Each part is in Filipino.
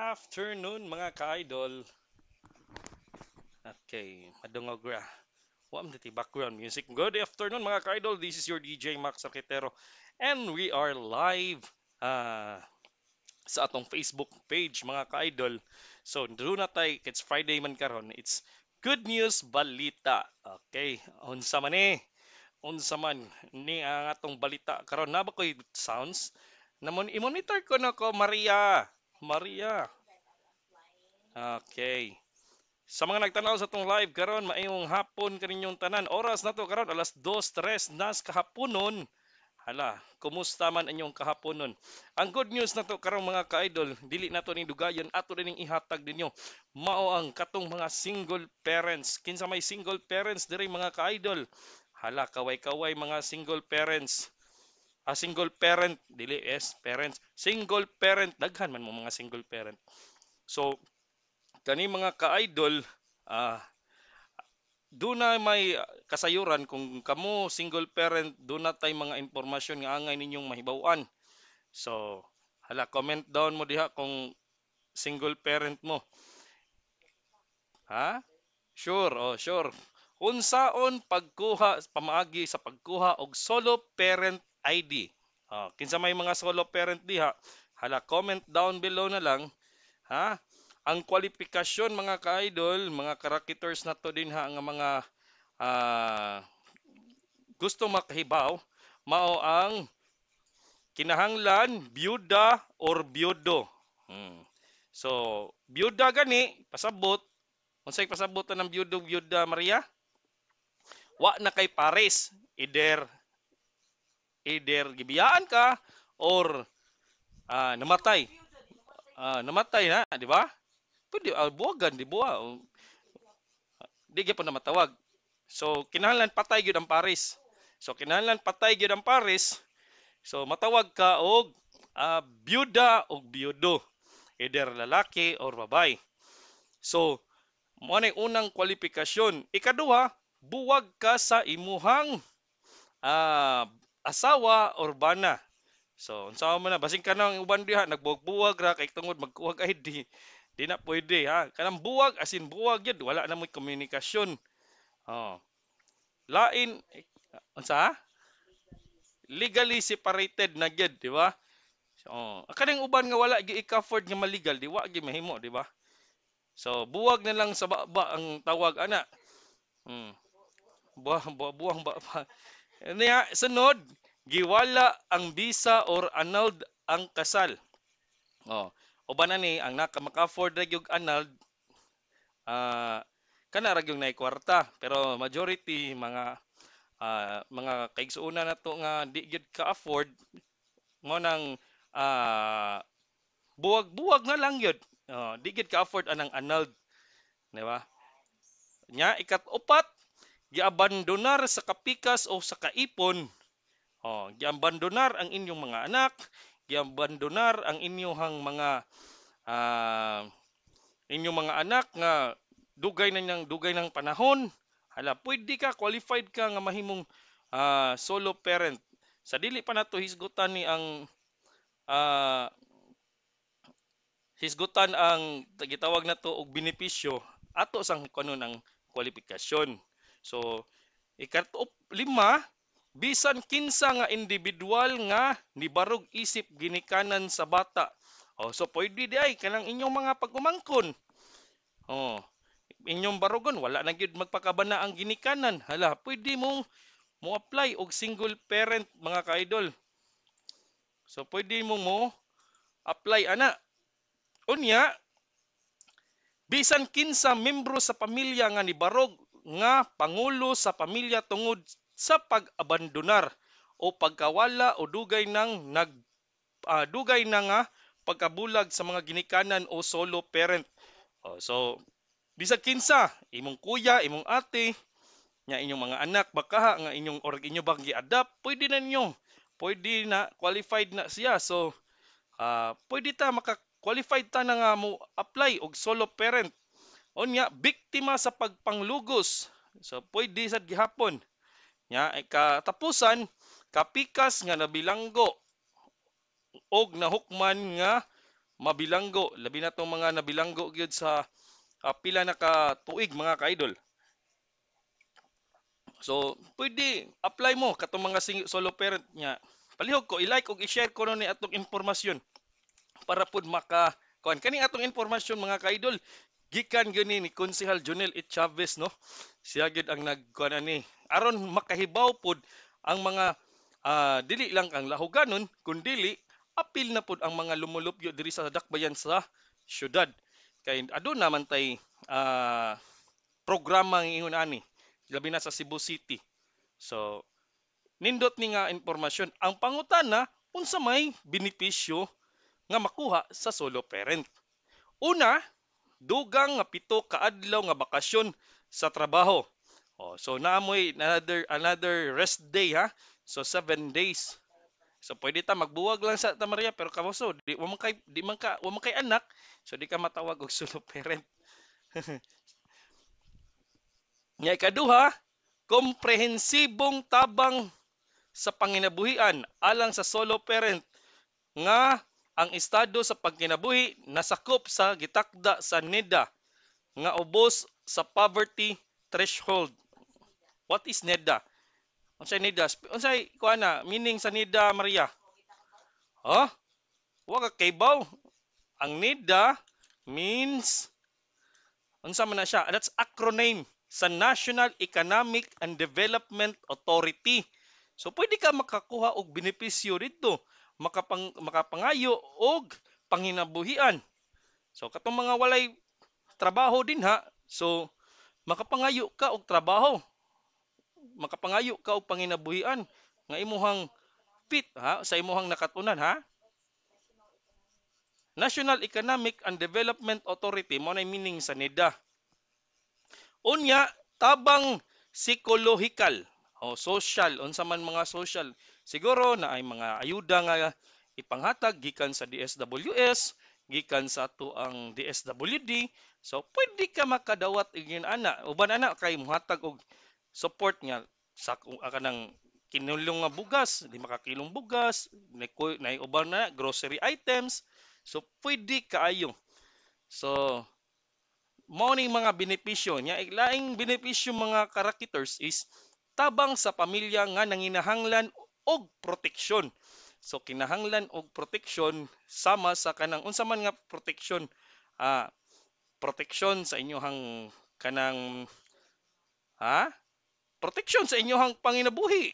afternoon mga ka-idol. Okay, madungog ra. Wa man diti background music. Good afternoon mga ka-idol. This is your DJ Max Arquitero and we are live ah, sa atong Facebook page mga ka-idol. So, doon na tay, it's Friday man karon. It's Good News Balita. Okay, unsa man ni? Unsa man ni ang atong balita karon? Na ba koy sounds? Namon i-monitor ko na ko Maria. Maria. Okay. Sa mga nagtanaw sa tong live karon, maayong hapon kaninyong tanan. Oras na to karon alas 2:03 nas kahaponon. Hala, kumusta man inyong kahaponon? Ang good news na to karong mga ka-idol, dili na to ning dugayon ato ning ihatag ninyo. Mao ang katong mga single parents. Kinsa may single parents diri mga ka-idol? Hala, kaway-kaway mga single parents. Single parent, dili parents. Single parent, daghan man mo mga single parent. So, kani mga ka-idol, doon na may kasayuran kung kamo single parent, doon na tay mga impormasyon nga angay ninyong mahibaw-an. So, hala, comment down mo diha kung single parent mo. Ha? Sure, oh, sure. Unsaon pagkuha pamaagi sa pagkuha og solo parent ID. Kinsa may mga solo parent diha, hala, comment down below na lang. Ha? Ang kwalifikasyon mga ka-idol, mga characters na to din ha, nga mga gusto makahibaw, mao ang kinahanglan, byuda or byudo. So, byuda gani, pasabot. Unsay pasabot ng byudo, byuda, Maria? Wa na kay pares. Either gibiyaan ka or namatay. Namatay na, di ba? Pwede, buwagan, di buwa. Di gyud na matawag. So, kinahanglan patay gyud ang pares. So, kinahanglan patay gyud ang pares. So, matawag ka og byuda o byudo. Either lalaki or babae. So, mo na unang kwalifikasyon. Ikaduha, buwag ka sa imuhang asawa or bana. So, unsa man na, basing ka nang uban diha, nagbuwag-buwag ra, kay tungod magkuwag ay di na pwede ha. Kanang buwag, as in buwag yun, wala na mo komunikasyon. Lain, unsa? Legally separated na gyud, di ba? Kanang uban nga wala gyud i-afford nga malegal, di wa gyud mahimo, di ba? So, buwag na lang sa baba ang tawag ana. Buwang ba. Niya, sunod, giwala ang bisa or annulled ang kasal. Uban na ni, ang maka-afford na yung annulled, kana ra yung naikwarta. Pero majority, mga kaigsuuna na to nga di gyud ka-afford, mo nang buwag-buwag na lang yun. Di gyud ka-afford anang annulled. Di ba? Nya, ikat-upat, giabandonar sa kapikas o sa kaipon. Giabandonar ang inyong mga anak, giabandonar ang inyong mga anak nga dugay ng panahon. Hala, pwede ka, qualified ka nga mahimong solo parent. Sa dili pa nato hisgutan ni ang hisgutan ang gitawag na to og benepisyo ato sang kanon ang kwalifikasyon. So, lima, bisan kinsa nga individual nga nibarog isip ginikanan sa bata. So pwede di ay kanang inyong mga pagumangkon. Inyong barugon wala na gyud magpakabana ang ginikanan. Hala, pwede mong mo apply og single parent mga ka-idol. So pwede mo apply ana. Unya, bisan kinsa membro sa pamilya nga nibarog nga pangulo sa pamilya tungod sa pag-abandonar o pagkawala o dugay na nga pagkabulag sa mga ginikanan o solo parent. So, bisan kinsa, imong kuya, imong ate, nya inyong mga anak, baka nga inyo bang gi-adapt, pwede na ninyo. Pwede na, qualified na siya. So, pwede ta maka-qualified ta na nga mo apply og solo parent. Nya, biktima sa pagpanglugos. So, pwede sad gihapon. Nya, katapusan, kapikas nga nabilanggo og nahukman nga mabilanggo, labi na tong mga nabilanggo gyud sa pila na ka tuig mga ka-idol. So, pwede apply mo katong mga solo parent nya. Palihog ko i-like ug i-share ko ni atong informasyon para pud maka kuan kani atong informasyon mga ka-idol gikan gani ni Konsehal Jonel E. Chavez no. Siya gid ang nagkuan ani aron makahibaw pud ang mga dili lang ang lahuganon kundi apil na pud ang mga lumulupyo diri sa dakbayan sa syudad. Kay aduna man tay programa ng ingon ani labi na sa Cebu City. So nindot ni nga impormasyon. Ang pangutana unsa may benepisyo nga makuha sa solo parent. Una, dugang nga 7 ka adlaw nga bakasyon sa trabaho. So naamoy another rest day ha. So 7 days. So pwede ta magbuwag lang sa ta Maria pero kamoso di man kay anak so di ka matawag og solo parent. Nya ikaduha, komprehensibong tabang sa panginabuhian alang sa solo parent nga ang estado sa pagkinabuhi nasakop sa gitakda sa NEDA nga ubos sa poverty threshold. What is NEDA? Unsay NEDA? Unsay kuana meaning sa NEDA Maria? Wa ka kaybaw. Ang NEDA means unsa man na siya? That's acronym sa National Economic and Development Authority. So pwede ka makakuha og benepisyo dito, makapangayo og panginabuhian. So katong mga walay trabaho din ha. So makapangayo ka og trabaho. Makapangayo ka og panginabuhian nga imuhang fit ha sa imuhang nakatunan ha. National Economic and Development Authority mo na meaning sa NEDA. Unya, tabang psikolohikal o social, unsa man mga social. Siguro na ay mga ayuda nga ipanghatag gikan sa DSWS, gikan sa ato ang DSWD. So pwede ka makadawat igin ana. Uban ana kay muhatag og support nga sa kanang kinulong nga bugas, di makakilong bugas, na uban na grocery items. So pwede kaayo. So mao ning mga benepisyo nya laing benepisyo mga karakiters is tabang sa pamilya nga nanginahanglan og proteksyon. So kinahanglan og proteksyon sama sa kanang unsa man nga proteksyon. Proteksyon sa inyohang kanang proteksyon sa inyohang panginabuhi,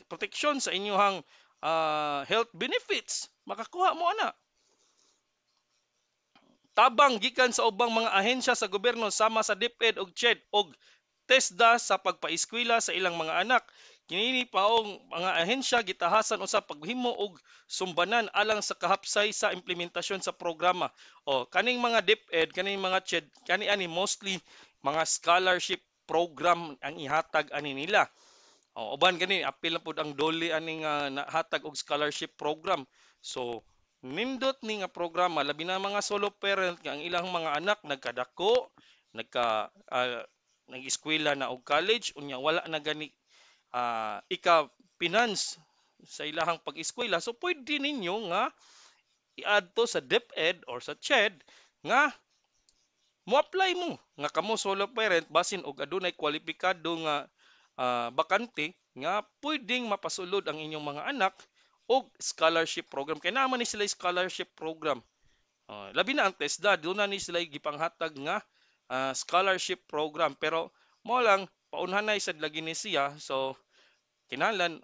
proteksyon sa inyohang health benefits. Makakuha mo ana. Tabang gikan sa ubang mga ahensya sa gobyerno sama sa DepEd ug CHED ug TESDA sa pagpaeskwela sa ilang mga anak. Kini paong mga ahensya gitahasan usab paghimo og sumbanan alang sa kahapsay sa implementasyon sa programa. Kaning mga DepEd, kaning mga CHED, kani ani mostly mga scholarship program ang ihatag ani nila. Uban gani apil na pud ang doli ani nga nahatag og scholarship program. So nindot ni nga programa labi na mga solo parent nga ang ilang mga anak nagkadako, nag-eskwela na og college unya wala na gani ika-finance sa ilahang pag-eskwela. So pwede ninyo nga i-add to sa DepEd or sa CHED nga mo-apply mo nga kamo solo parent basin og adunay kwalipikado nga bakante nga pwedeng mapasulod ang inyong mga anak og scholarship program. Kaya naman ni sila scholarship program. Labi na ang TESDA, doon na ni sila gipanghatag nga scholarship program. Pero mo lang, paunhanay sa lagi ni siya. So, kinahanglan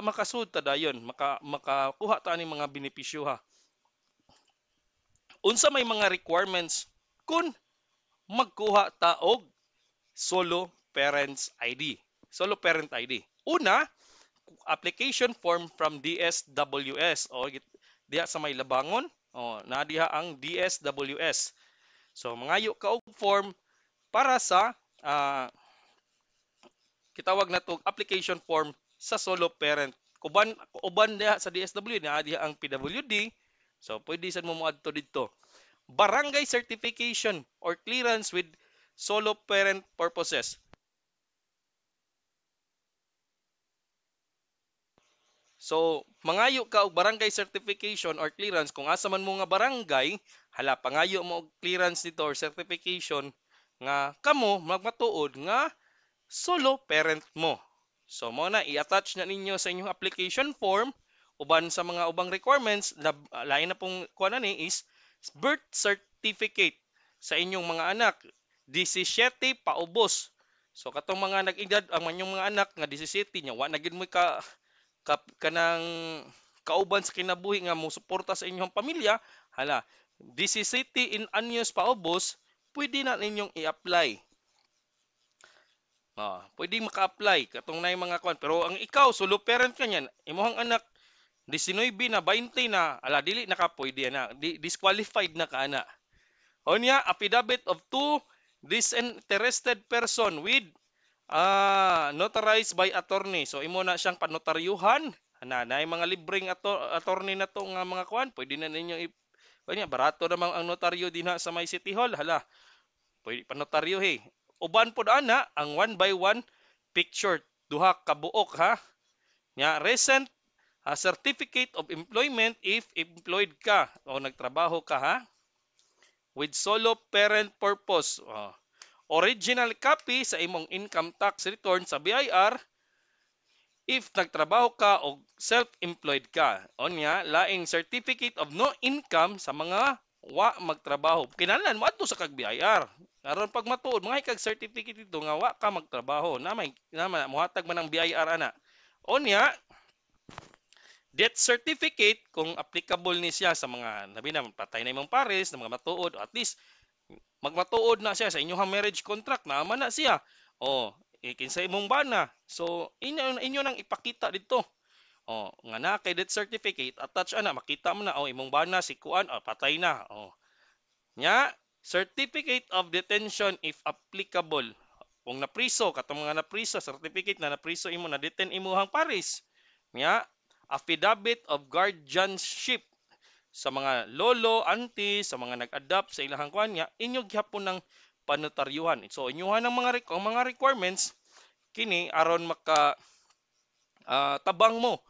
makasud ta dayon, makakuha ta ni mga benepisyo ha. Unsa may mga requirements kung magkuha ta og solo parents ID. Solo parent ID. Una, application form from DSWS o diha sa may labangon na diha ang DSWS. So mangayo ka og form para sa kitawag na tog application form sa solo parent. Uban diha sa DSWD na diha ang PWD. So pwede sad mo moadto didto. Barangay certification or clearance with solo parent purposes. So, mangayo ka og barangay certification or clearance kung asa man mo nga barangay, hala pangayo mo og clearance dito or certification nga kamo magmatuod nga solo parent mo. So, mo na i-attach na ninyo sa inyong application form uban sa mga ubang requirements, lain na pong kuha na ni is birth certificate sa inyong mga anak. 17 paubos. So, katong mga nag-edad, ang inyong mga anak nga 17 nya, wa na gid mo kanang kauban sa kinabuhi nga mo suporta sa inyong pamilya, hala, 17 in anyos paubos, pwede na ninyong i-apply. Pwede maka-apply katong nay mga kwan. Pero ang ikaw, solo parent ka niyan, imuhang anak 19 na, 20 na, ala dili na ka pwede na, disqualified na ka ana. Onya, affidavit of two disinterested person with notarized by attorney. So imo na siyang panotaryuhan. Na mga libreng attorney na to nga mga kwan, pwede na ninyo kanya barato namang ang notaryo dinha sa may City Hall. Hala, pwede panotaryo he. Uban pod ana ang 1 by 1 picture, duha ka buok ha. Nya recent certificate of employment if employed ka o nagtrabaho ka ha. With solo parent purpose. Original copy sa imong income tax return sa BIR if nagtrabaho ka o self-employed ka. Onya, laing certificate of no income sa mga wa magtrabaho. Kinahanglan mo adto sa kag BIR. Karon pag matuod, mga kag certificate dito nga wa ka magtrabaho. Muhatag man ang BIR ana. Onya, death certificate kung applicable ni siya sa mga labi na patay na imong pares, na mga matuod, at least magmatuod na siya sa inyong marriage contract, naman na siya. Kinsa imong bana. So inyo nang ipakita dito. Nga na kay death certificate, attach ana, makita mo na imong bana si kuan, patay na. Nya, certificate of detention if applicable. Kung napriso, katong mga napriso, certificate na napriso imo na detain imuhang pares. Nya, affidavit of guardianship sa mga lolo, auntie, sa mga nag-adapt sa ilahang kuan niya, inyo gihapon ng panotaryuhan. So inyuhan ang mga requirements kini aron maka tabang mo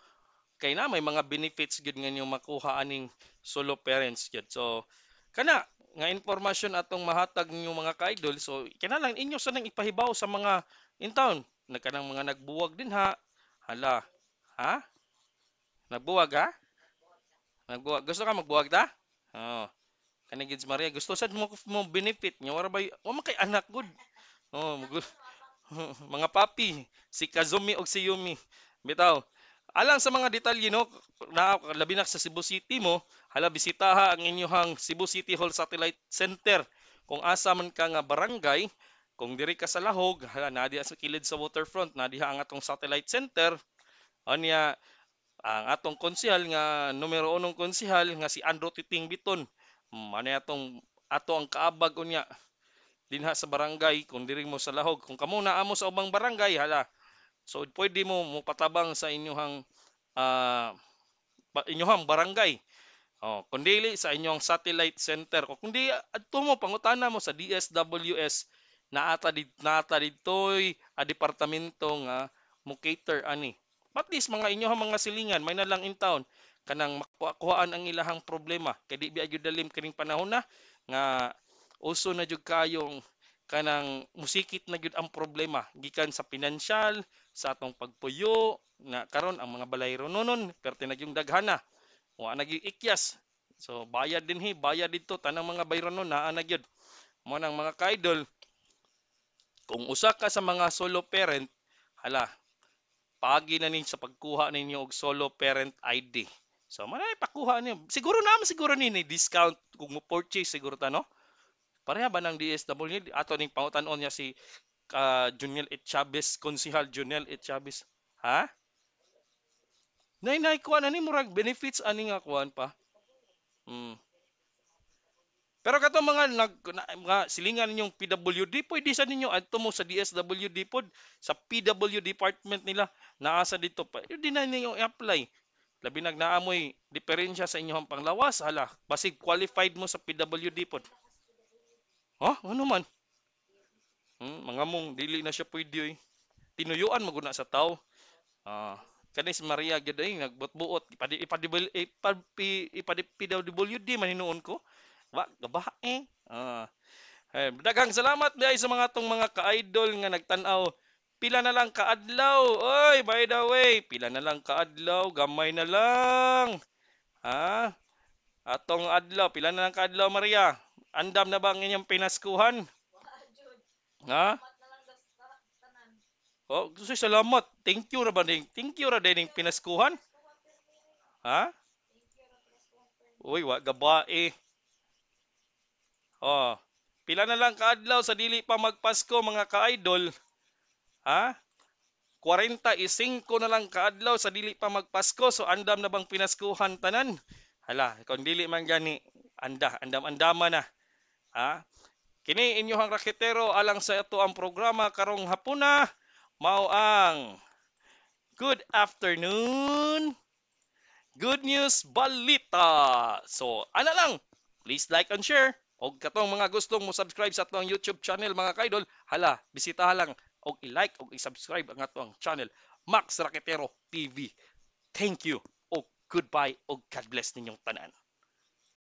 kay na may mga benefits gid nga inyo makuha aning solo parents gid. So kana nga impormasyon atong mahatag ninyo mga ka-idol. So kinahanglan inyo sa nang ipahibaw sa mga in town nagkanang mga nagbuwag din ha. Hala, ha? Nagbuwag ha? Nagbuwag. Gusto ka magbuwag ta? Kani gids Maria, gusto sad mo benefit nya wala bay wa man kay anak good. Mga papi, si Kazumi o si Yumi. Bitaw. Alang sa mga detalye no, labi na sa Cebu City mo, hala bisitaha ang inyong Cebu City Hall Satellite Center. Kung asa man ka nga barangay, kung diri ka sa Lahog, hala na diha sa kilid sa waterfront, na diha ang atong satellite center. Anya ang atong konsehal nga numero 1 konsehal nga si Andrew Titing Biton. Ano ato ang kaabag unya dinha sa barangay kung diri mo sa Lahog. Kung kamo naa mo sa ubang barangay, hala. So pwede mo patabang sa inyong barangay. Kung dili sa inyong satellite center. Kung di adto mo pangutana mo sa DSWS naata ditoy departamento nga mo cater ani. At least mga inyong mga silingan may na lang in town kanang makuhaan ang ilahang problema. Kay di biya gyud dalim kining panahon na nga uso na jud kayong kanang musikit na gyud ang problema gikan sa pinansyal, sa atong pagpuyo na karon ang mga balayro nonon perti na yung daghana. Wa na gyud ikyas. So bayad din bayad dito tanang mga bayron no naa na gyud. Mo nang mga ka-idol, kung usa ka sa mga solo parent, hala, pagi na ninyo sa pagkuha ninyo og solo parent ID. So manay pakuha niyo. Siguro ni discount kung mo purchase siguro ta no. Pareha ba ng DSWD? Ato ning pangutan-on niya si Juniel H. Chavez, Konsihal Juniel H. Chavez. Ha? Nay kuan ani murag benefits ani nga kuan pa. Pero kato mga silingan ninyong PWD, pwede sa ninyo adto mo sa DSWD pod sa PW department nila naa sa dito pa. Di na ninyo i-apply. Labi naamoy diferensya sa inyong panglawas, hala, basig qualified mo sa PWD pod. Ano man? Mga mong dili na siya pwede. Tinuyuan maguna sa tao. Kanis Maria gyud ay nagbutbuot PWD man hinuon ko. Wa gabaha eh. Daghang salamat dai sa mga tong mga ka-idol nga nagtan-aw. Pila na lang kaadlaw. Oy, by the way, pila na lang kaadlaw, gamay na lang. Ha? Atong adlaw, pila na lang kaadlaw Maria? Andam na ba ang inyong pinaskuhan? Ha? Oh, gusto salamat. Thank you ra ba ding? Thank you ra ding pinaskuhan? Ha? Uy, wa gabae. Oh, pila na lang kaadlaw sa dili pa magpasko mga ka-idol. Ha? 45 na lang kaadlaw sa dili pa magpasko. So andam na bang pinaskuhan tanan? Hala, kung dili man gani, andam-andama na. Ha? Kini inyohang raketero alang sa ito ang programa karong hapuna. Mao ang Good Afternoon, Good News Balita. So, ana lang. Please like and share. Og katong mga gustong mo subscribe sa atong YouTube channel mga kaidol, hala, bisita lang og i-like og i-subscribe ang atong channel Max Raketero TV. Thank you og goodbye og God bless ninyong tanan.